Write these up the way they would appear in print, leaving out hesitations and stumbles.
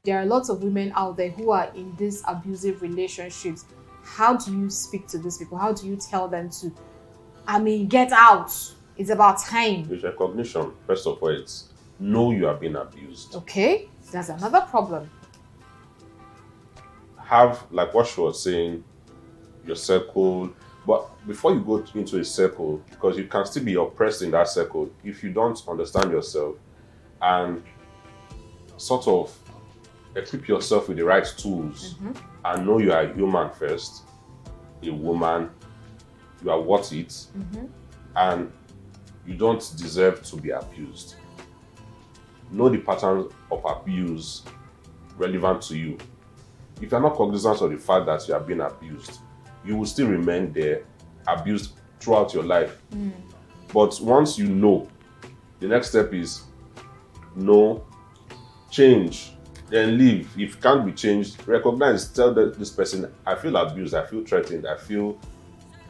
There are lots of women out there who are in these abusive relationships. How do you speak to these people? How do you tell them to, get out? It's about time. With recognition, first of all, it's know you are being abused. Okay, that's another problem. Have, like what she was saying, your circle. But before you go into a circle, because you can still be oppressed in that circle if you don't understand yourself and sort of equip yourself with the right tools and know you are a human first, a woman, you are worth it, and you don't deserve to be abused. Know the patterns of abuse relevant to you. If you're not cognizant of the fact that you are being abused, you will still remain there, abused throughout your life. But once you know, the next step is know, change, then leave. If it can't be changed, recognize, tell this person, I feel abused, I feel threatened, I feel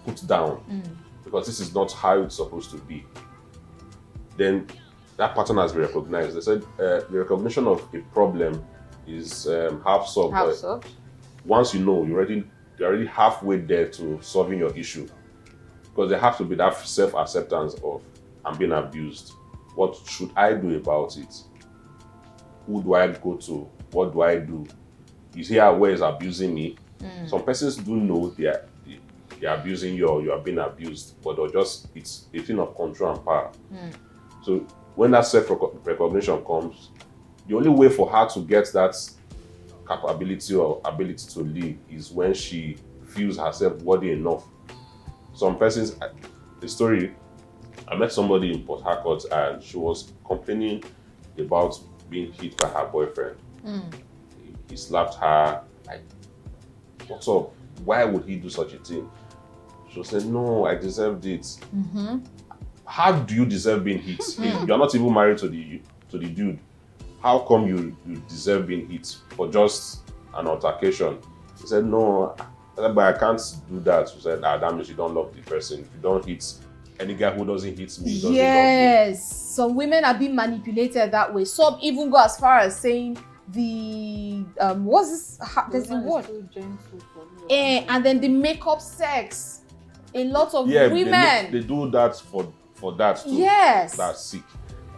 put down, because this is not how it's supposed to be. Then that pattern has been recognized. They said the recognition of a problem is half solved. Half solved. Once you know, you're already halfway there to solving your issue. Because there has to be that self-acceptance of, I'm being abused. What should I do about it? Who do I go to? What do I do? Is here where is abusing me? Some persons do know they're abusing you or you are being abused, but it's a thing of control and power. So when that self-recognition comes, the only way for her to get that capability or ability to live is when she feels herself worthy enough. Some persons, the story, I met somebody in Port Harcourt and she was complaining about being hit by her boyfriend. He slapped her, like, what's up? Why would he do such a thing? She said, no, I deserved it. How do you deserve being hit? You're not even married to the dude. How come you deserve being hit for just an altercation? He said, no, but I can't do that. She said, that means you don't love the person. If you don't hit any guy who doesn't hit me, doesn't love me. Some women are being manipulated that way. Some even go as far as saying what's this? There's a word. And then the makeup sex. A lot of women. They do that for that too. Yes. That's sick.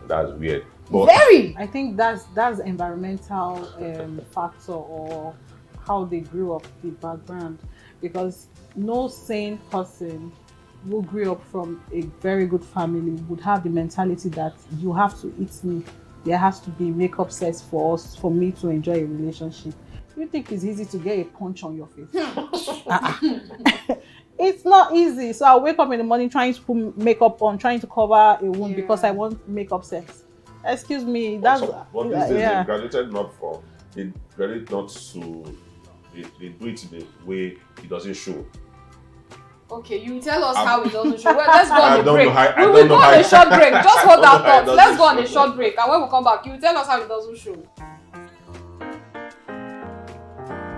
That's weird. But very. I think that's environmental factor or how they grew up, the background, because no sane person who grew up from a very good family would have the mentality that you have to eat me. There has to be makeup sex for me to enjoy a relationship. You think it's easy to get a punch on your face? It's not easy. So I wake up in the morning trying to put makeup on, trying to cover a wound because I want makeup sex. Excuse me, that's but these days they graduated not to they do it in a way it doesn't show. Okay, you tell us how it doesn't show. Well, let's go on a break. We will go on a short break. Just hold that thought. Let's go on a short break, and when we come back, you tell us how it doesn't show.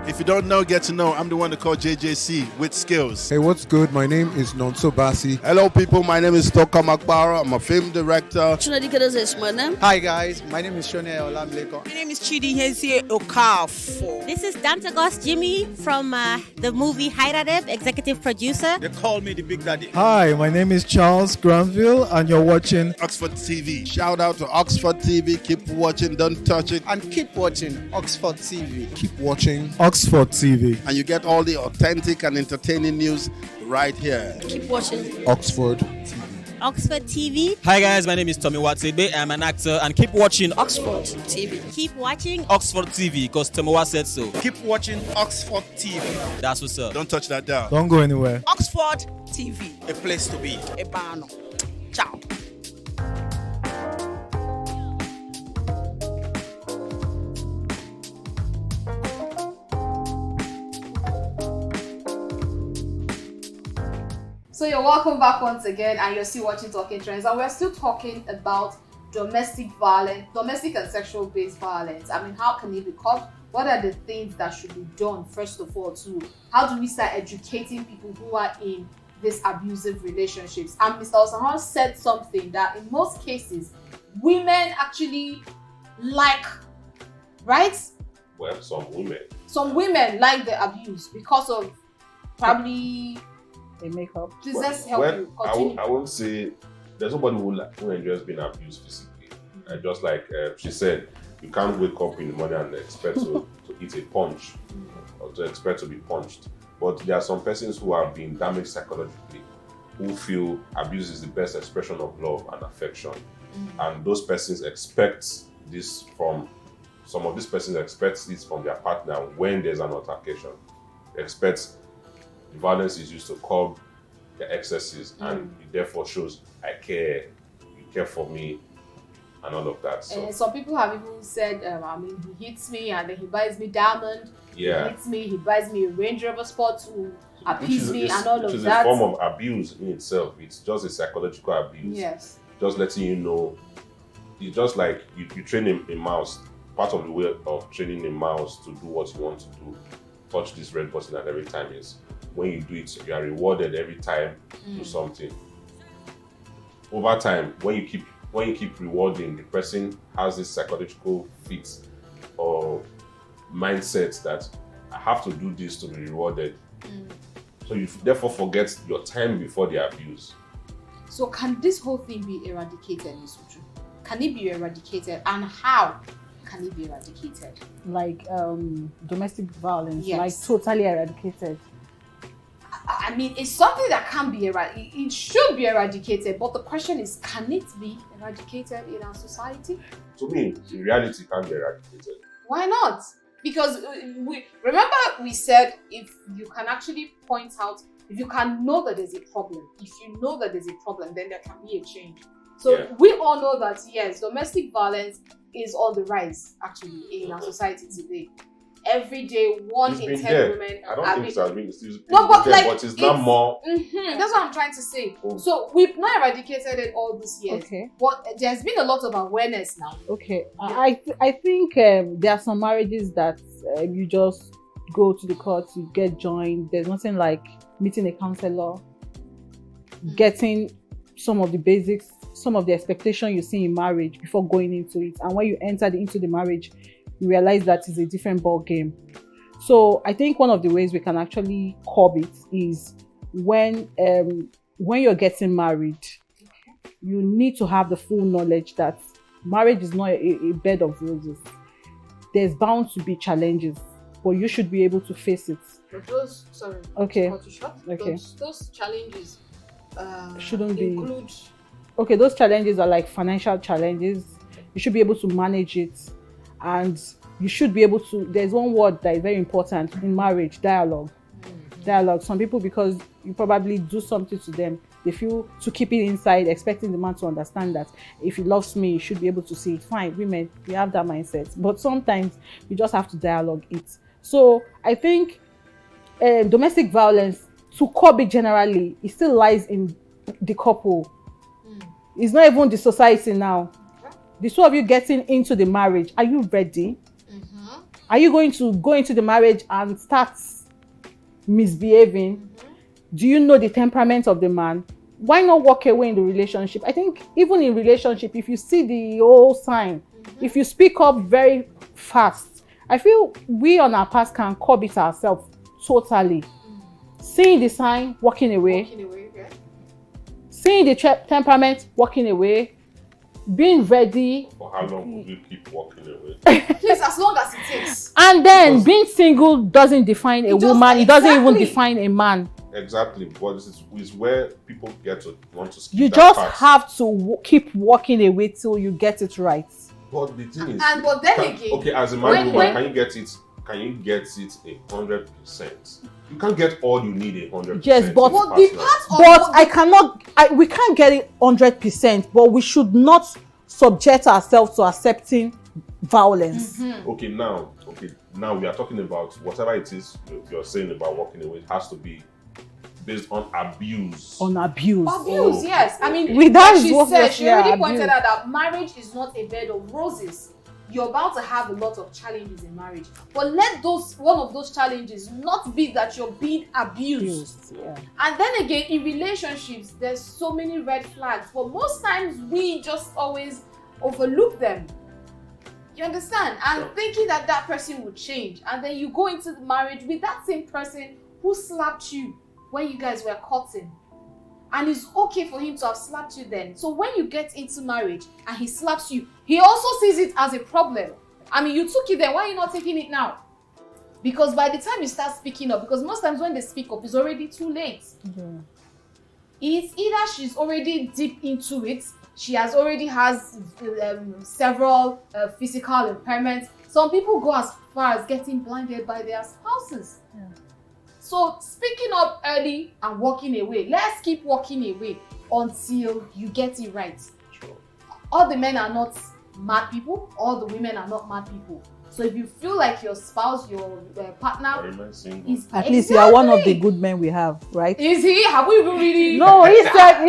If you don't know, get to know. I'm the one to call JJC with skills. Hey, what's good? My name is Nonso Basi. Hello, people. My name is Toka Makbara. I'm a film director. Hi, guys. My name is Shone Olamleko. My name is Chidi Hezie Okafo. This is Dantagos Jimmy from the movie Hyradeb, executive producer. They call me the Big Daddy. Hi, my name is Charles Granville, and you're watching Oxford TV. Shout out to Oxford TV. Keep watching. Don't touch it. And keep watching Oxford TV. Keep watching Oxford TV. And you get all the authentic and entertaining news right here. Keep watching Oxford TV. Oxford TV. Hi guys, my name is Tommy Watsebe. I'm an actor and keep watching Oxford TV. Keep watching Oxford TV because Tomowa said so. Keep watching Oxford TV. That's what's up. Don't touch that dial. Don't go anywhere. Oxford TV. A place to be. Ebano. Ciao. So you're welcome back once again, and you're still watching Talking Trends, and we're still talking about domestic violence, domestic and sexual based violence. How can it be caught? What are the things that should be done first of all how do we start educating people who are in these abusive relationships? And Mr. Osahon said something that in most cases women actually like, right? Well, some women. Some women like the abuse because of probably They make up. please let's help Well, you continue. I won't say there's nobody who enjoys being abused physically. And just like she said, you can't wake up in the morning and expect to eat a punch or to expect to be punched. But there are some persons who have been damaged psychologically, who feel abuse is the best expression of love and affection. And those persons expect this from, some of these persons expect this from their partner when there's an altercation. They expect the violence is used to curb the excesses, and it therefore shows I care, you care for me, and all of that. So Some people have even said, he hits me and then he buys me diamond. yeah, He hits me, he buys me a Range Rover Sport to appease me and all which of is that. a form of abuse in itself. It's just a psychological abuse. Yes. Just letting you know, it's just like you train a mouse. Part of the way of training a mouse to do what you want to do, touch this red button at every time, is when you do it, you are rewarded every time you do something. Over time, when you keep rewarding, the person has this psychological fit or mindset that I have to do this to be rewarded. So you therefore forget your time before the abuse. So can this whole thing be eradicated, Ms. Uju? Can it be eradicated, and how can it be eradicated? Like domestic violence, Yes. like totally eradicated. I mean, it's something that can be eradicated. It should be eradicated, but the question is, can it be eradicated in our society? To me, in reality, it can't be eradicated. Why not? Because we said if you can actually point out, if you can know that there's a problem, if you know that there's a problem, then there can be a change. So Yeah. we all know that yes, domestic violence is on the rise actually in our society today. Every day, 1 It's in been 10 there. women I don't are think being- so. I mean, it's still No, but there, like, but it's not more. That's what I'm trying to say. Oh. So we've not eradicated it all these years, Okay. but there's been a lot of awareness now. Okay. I think there are some marriages that you just go to the court, you get joined. There's nothing like meeting a counselor, getting some of the basics, some of the expectation you see in marriage before going into it. And when you enter into the marriage, you realize that it's a different ball game. So I think one of the ways we can actually curb it is when you're getting married, you need to have the full knowledge that marriage is not a bed of roses. There's bound to be challenges, but you should be able to face it. But those, sorry, Okay. to cut you short, Okay. those challenges Shouldn't be- include. Okay, those challenges are like financial challenges. You should be able to manage it, and you should be able to. There's one word that is very important in marriage: dialogue. Dialogue. Some people, because you probably do something to them, they feel to keep it inside, expecting the man to understand that if he loves me, he should be able to say it. Fine, women, we have that mindset, but sometimes you just have to dialogue it. So I think domestic violence, to curb it generally, it still lies in the couple. It's not even the society now. The two of you getting into the marriage, are you ready? Are you going to go into the marriage and start misbehaving? Do you know the temperament of the man? Why not walk away in the relationship? I think even in relationship, if you see the whole sign, if you speak up very fast, I feel we on our part can curb it ourselves totally. Seeing the sign, walking away. Yeah. Seeing the temperament, walking away. Being ready. For how long would you keep walking away? Please, as long as it takes. And then being single doesn't define a woman. It doesn't even define a man. Exactly, but it's where people get to want to skip You that just part. have to keep walking away till you get it right. But the thing is, But then again, okay, as a married when- woman, can you get it? Can you get it 100%? You can't get all you need 100%. Yes, but in a But the partner. part of we can't get it 100%, but we should not subject ourselves to accepting violence. Okay, now we are talking about whatever it is you're saying about walking away. It has to be based on abuse. On abuse. abuse, yes. I mean, With that like is she what said, we she are already abuse. pointed out that marriage is not a bed of roses. You're about to have a lot of challenges in marriage, but let one of those challenges not be that you're being abused. Yeah. And then again, in relationships, there's so many red flags, but most times we just always overlook them. You understand? And thinking that that person would change. And then you go into the marriage with that same person who slapped you when you guys were courting. And it's okay for him to have slapped you then. So when you get into marriage and he slaps you, he also sees it as a problem. I mean, you took it then, why are you not taking it now? Because by the time you start speaking up, because most times when they speak up, it's already too late. Yeah. It's either she's already deep into it, she already has several physical impairments. Some people go as far as getting blinded by their spouses. Yeah. So speaking up early and walking away. Let's keep walking away until you get it right. Sure. All the men are not mad people. All the women are not mad people. So if you feel like your spouse, your partner is at least you are one of the good men we have, right? Is he? Have we even really? No, he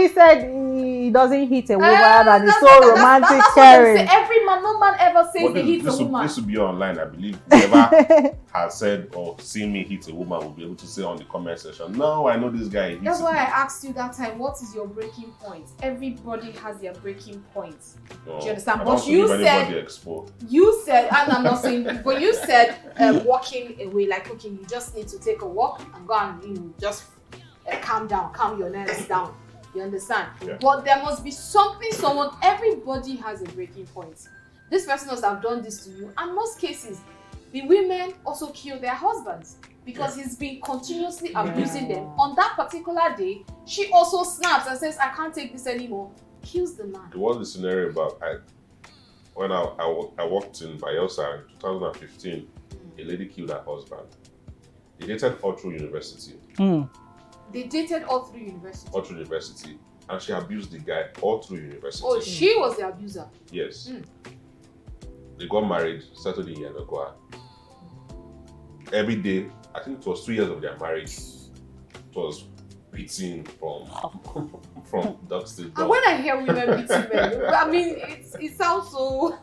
said he doesn't hit a woman and he's so romantic, caring. Every man, no man ever says they hit a woman. This will be online, I believe. Whoever has said or seen me hit a woman will be able to say on the comment section, no, I know this guy. That's why I asked you that time, what is your breaking point? Everybody has their breaking point. No, do you understand? But you said, and I'm not saying, but you said walking away, like, okay, you just need to take a walk and go and just calm down, calm your nerves down. You understand? Yeah. But there must be something, everybody has a breaking point. This person must have done this to you. And most cases, the women also kill their husbands because he's been continuously abusing them. On that particular day, she also snaps and says, I can't take this anymore. Kills the man. There was a scenario about when I worked in Bayelsa in 2015, a lady killed her husband. They dated all through university. They dated all through university. All through university. And she abused the guy all through university. Oh, she was the abuser? Yes. They got married, settled in Ujunwa. Every day, I think it was 2 years of their marriage, it was beating from dusk till dawn. And when I hear women beating men, I mean, it sounds so...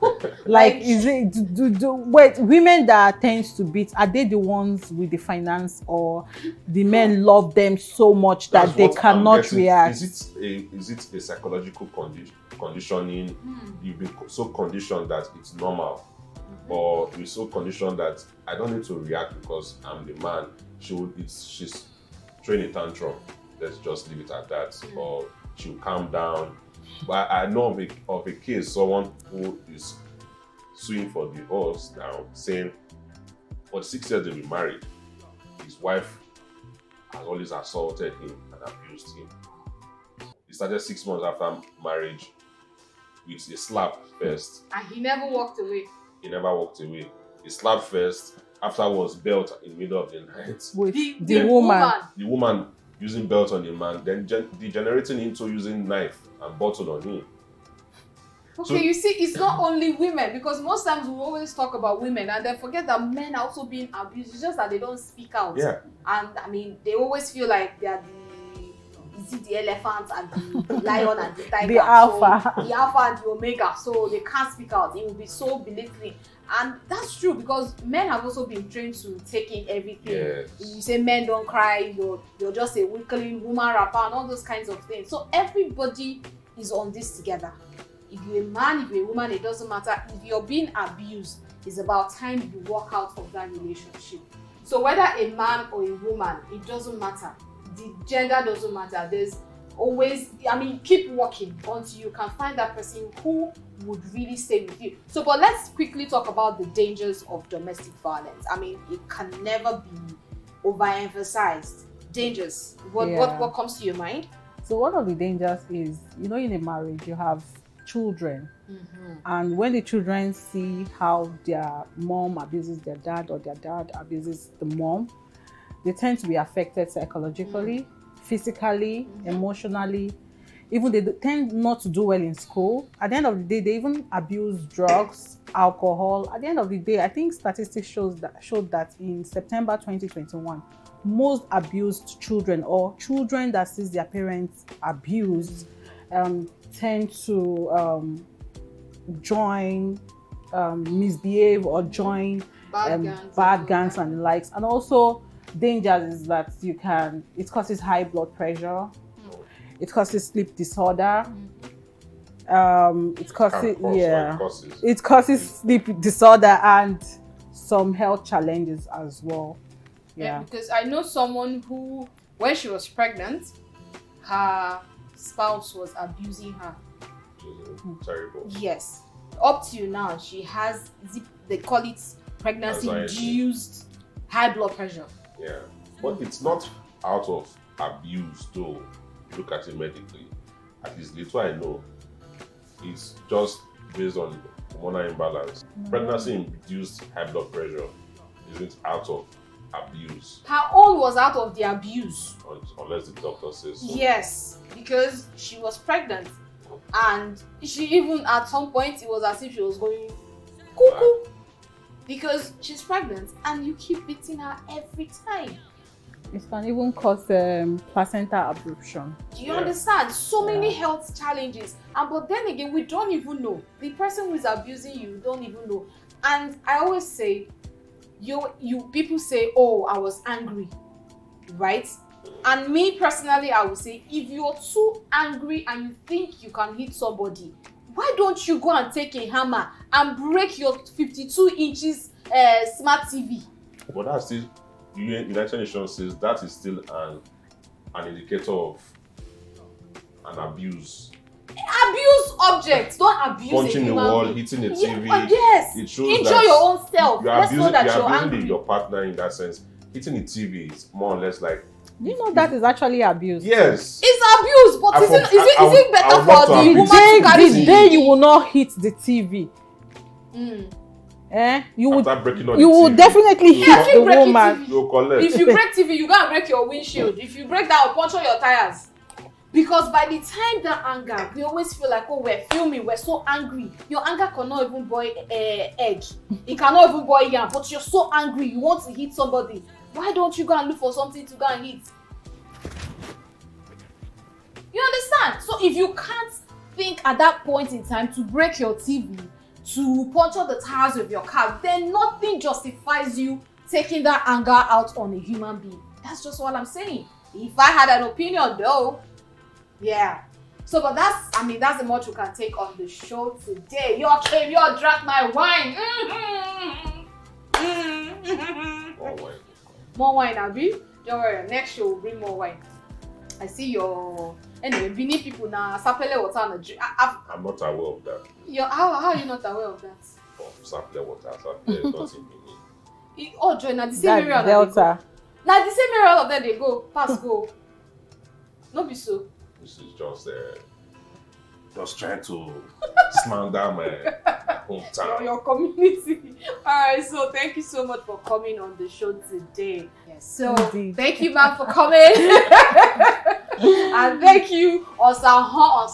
like, is it, wait, women that tends to beat, are they the ones with the finance, or the men love them so much that they cannot react? Is it a psychological conditioning? You've been so conditioned that it's normal, or you're so conditioned that I don't need to react because I'm the man. She's throwing a tantrum. Let's just leave it at that, or she'll calm down. But I know of a case, someone who is suing for divorce now, saying for 6 years they've been married, his wife has always assaulted him and abused him. He started 6 months after marriage with a slap first. And he never walked away. He never walked away. He slapped first, afterwards belt in the middle of the night. With the woman. The woman using belt on the man, then degenerating into using knife and bottle on him. Okay, So, you see, it's not only women, because most times we always talk about women and then forget that men are also being abused. It's just that they don't speak out. Yeah. And I mean, they always feel like they are the elephant and the lion and the tiger. The alpha. So, the alpha and the omega. So they can't speak out. It will be so belittling. And that's true, because men have also been trained to take in everything. Yes. You say men don't cry, you're just a weakling woman rapper and all those kinds of things. So everybody is on this together. If you're a man, if you're a woman, it doesn't matter. If you're being abused, it's about time you walk out of that relationship. So whether a man or a woman, it doesn't matter. The gender doesn't matter. There's always, keep walking until you can find that person who would really stay with you. So, but let's quickly talk about the dangers of domestic violence. I mean, it can never be overemphasized. Dangers. What comes to your mind? So one of the dangers is, in a marriage, you have children. And when the children see how their mom abuses their dad or their dad abuses the mom, they tend to be affected psychologically, physically, emotionally. Even they tend not to do well in school. At the end of the day, they even abuse drugs, alcohol. At the end of the day, I think statistics showed that in September 2021, most abused children, or children that sees their parents abused, tend to join, misbehave, or join bad gangs and the likes. And also, dangers is that it causes high blood pressure, it causes sleep disorder, it causes Can cause, it causes sleep disorder and some health challenges as well. Yeah, because I know someone who, when she was pregnant, her spouse was abusing her. Terrible. Yes. Up to now, she has, they call it pregnancy-induced high blood pressure. Yeah. But it's not out of abuse, though. If you look at it medically. At least little I know, it's just based on hormonal imbalance. Pregnancy-induced high blood pressure isn't out of abuse. Her own was out of the abuse. Unless the doctor says so. Yes, because she was pregnant. And she even, at some point, it was as if she was going cuckoo. Because she's pregnant and you keep beating her every time. It can even cause placenta abruption. Do you understand? So many health challenges. But then again, we don't even know. The person who is abusing you don't even know. And I always say, people say, oh, I was angry, right? And me personally, I would say, if you're too angry and you think you can hit somebody, why don't you go and take a hammer and break your 52 inches smart TV? But that's still, United Nations says that is still an indicator of an abuse. Abuse objects, don't abuse punching a the human wall, being. hitting the TV. Yes. It shows enjoy that your own self. You're Let's know that you're abusing angry. your partner in that sense. Hitting the TV is more or less like. You know that is actually abuse. Yes. It's abuse, but is it better I want for to the abuse woman to carry The day you will not hit the TV, you would TV, definitely hit the break woman. You'll collect. If you break TV, you go and break your windshield. If you break that, puncture your tires. Because by the time that anger, we always feel like, oh, we're filming, we're so angry. Your anger cannot even boil egg. It cannot even boil yam, but you're so angry, you want to hit somebody. Why don't you go and look for something to go and hit? You understand? So if you can't think at that point in time to break your TV, to puncture the tires of your car, then nothing justifies you taking that anger out on a human being. That's just what I'm saying. If I had an opinion though, yeah. So, but that's the much we can take on the show today. You drank my wine. More wine. More wine, Abi. Don't worry, next show will bring more wine. I see your... Anyway, Benin people now, sapele water and a drink. I'm not aware of that. How are you not aware of that? Of sapele water, sapele is not in Benin. Oh, join, now the same area. Delta. Now the same area all of them they go, pass go. No be so. This is just trying to slander my hometown. Your community. Alright, so thank you so much for coming on the show today. Yes. So thank you, ma'am, for coming. And thank you, Osahon.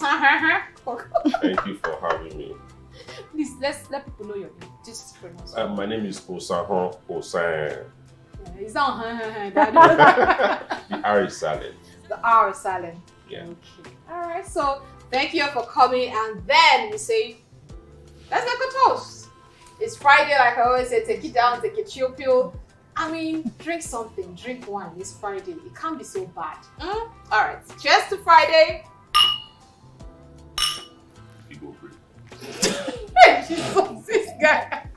Thank you for having me. Please let people know your name. Just pronounce it. My name is Osahon Oserenren. It's not The R is silent. The R is silent. Yeah. Okay. Alright, so thank you for coming, and then we say, let's make a toast. It's Friday, like I always say, take it down, take a chill pill. I mean, drink something, drink wine. It's Friday. It can't be so bad. Alright, cheers to Friday. You go free. Jesus, this guy.